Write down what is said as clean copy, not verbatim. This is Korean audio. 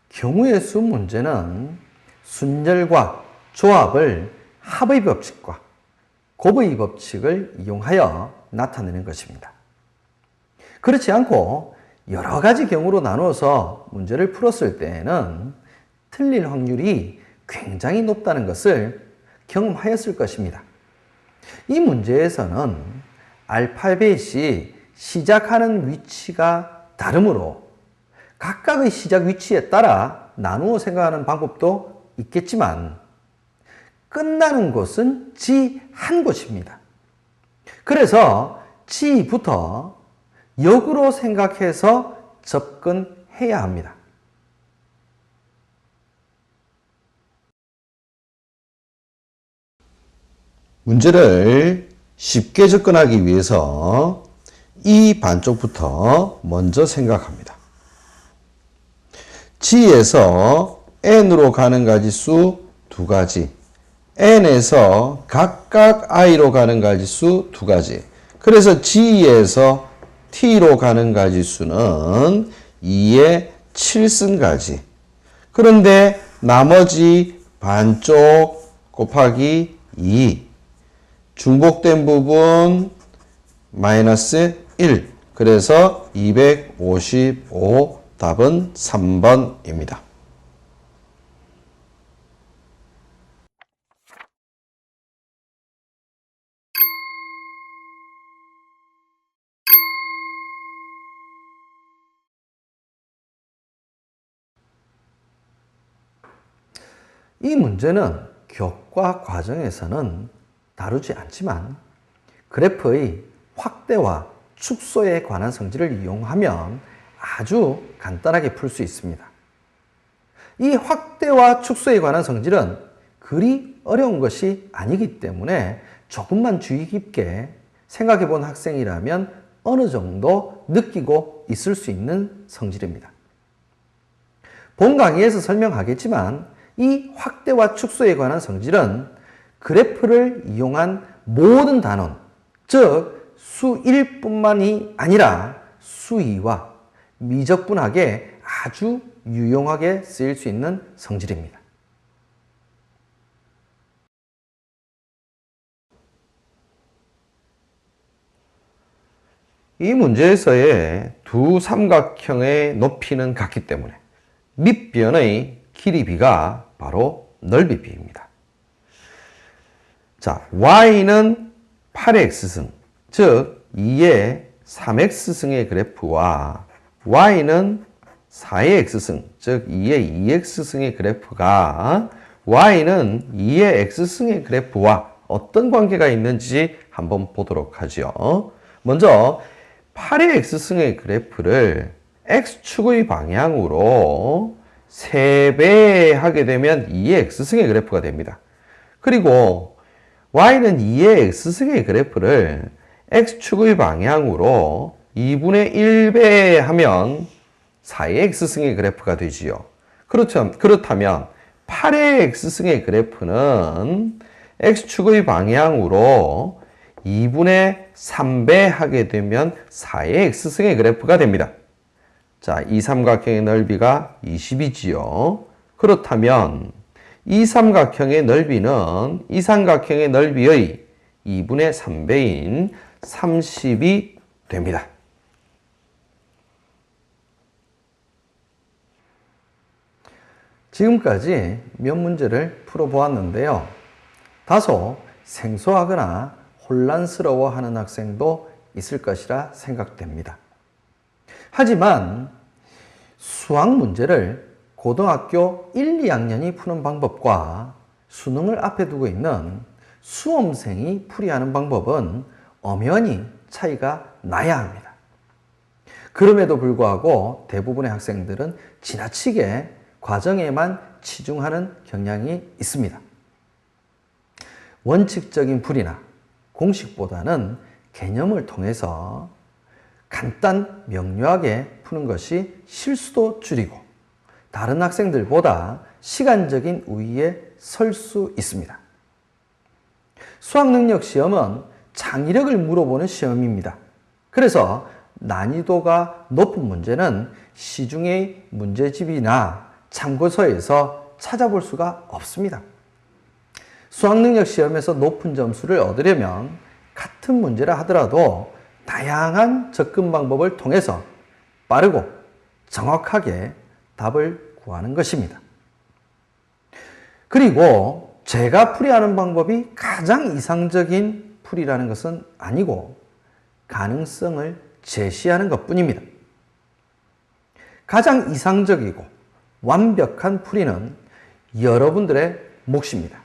경우의 수 문제는 순열과 조합을 합의 법칙과 곱의 법칙을 이용하여 나타내는 것입니다. 그렇지 않고 여러 가지 경우로 나누어서 문제를 풀었을 때에는 틀릴 확률이 굉장히 높다는 것을 경험하였을 것입니다. 이 문제에서는 알파벳이 시작하는 위치가 다르므로 각각의 시작 위치에 따라 나누어 생각하는 방법도 있겠지만 끝나는 곳은 지 한 곳입니다. 그래서 지부터 역으로 생각해서 접근해야 합니다. 문제를 쉽게 접근하기 위해서 이 반쪽부터 먼저 생각합니다. G에서 N으로 가는 가지수 두 가지, N에서 각각 I로 가는 가지수 두 가지. 그래서 G에서 T로 가는 가지수는 2의 7승가지. 그런데 나머지 반쪽 곱하기 2. 중복된 부분 마이너스 1. 그래서 255. 답은 3번입니다. 이 문제는 교과 과정에서는 다루지 않지만 그래프의 확대와 축소에 관한 성질을 이용하면 아주 간단하게 풀 수 있습니다. 이 확대와 축소에 관한 성질은 그리 어려운 것이 아니기 때문에 조금만 주의 깊게 생각해 본 학생이라면 어느 정도 느끼고 있을 수 있는 성질입니다. 본 강의에서 설명하겠지만 이 확대와 축소에 관한 성질은 그래프를 이용한 모든 단원, 즉 수1뿐만이 아니라 수2와 미적분하게 아주 유용하게 쓰일 수 있는 성질입니다. 이 문제에서의 두 삼각형의 높이는 같기 때문에 밑변의 길이 비가 바로 넓이 비입니다. 자, y는 8의 x승, 즉 2의 3x승의 그래프와 y는 4의 x승, 즉 2의 2x승의 그래프가 y는 2의 x승의 그래프와 어떤 관계가 있는지 한번 보도록 하죠. 먼저 8의 x승의 그래프를 x축의 방향으로 3배 하게 되면 2의 x승의 그래프가 됩니다. 그리고 y는 2의 x승의 그래프를 x축의 방향으로 2분의 1배 하면 4의 x승의 그래프가 되지요. 그렇다면 8의 x승의 그래프는 x축의 방향으로 2분의 3배 하게 되면 4의 x승의 그래프가 됩니다. 자, 이 삼각형의 넓이가 20이지요. 그렇다면 이 삼각형의 넓이는 이 삼각형의 넓이의 2분의 3배인 30이 됩니다. 지금까지 몇 문제를 풀어보았는데요. 다소 생소하거나 혼란스러워하는 학생도 있을 것이라 생각됩니다. 하지만 수학 문제를 고등학교 1, 2학년이 푸는 방법과 수능을 앞에 두고 있는 수험생이 풀이하는 방법은 엄연히 차이가 나야 합니다. 그럼에도 불구하고 대부분의 학생들은 지나치게 과정에만 치중하는 경향이 있습니다. 원칙적인 풀이나 공식보다는 개념을 통해서 간단 명료하게 푸는 것이 실수도 줄이고 다른 학생들보다 시간적인 우위에 설 수 있습니다. 수학능력시험은 창의력을 물어보는 시험입니다. 그래서 난이도가 높은 문제는 시중의 문제집이나 참고서에서 찾아볼 수가 없습니다. 수학능력 시험에서 높은 점수를 얻으려면 같은 문제라 하더라도 다양한 접근 방법을 통해서 빠르고 정확하게 답을 구하는 것입니다. 그리고 제가 풀이하는 방법이 가장 이상적인 풀이라는 것은 아니고 가능성을 제시하는 것뿐입니다. 가장 이상적이고 완벽한 풀이는 여러분들의 몫입니다.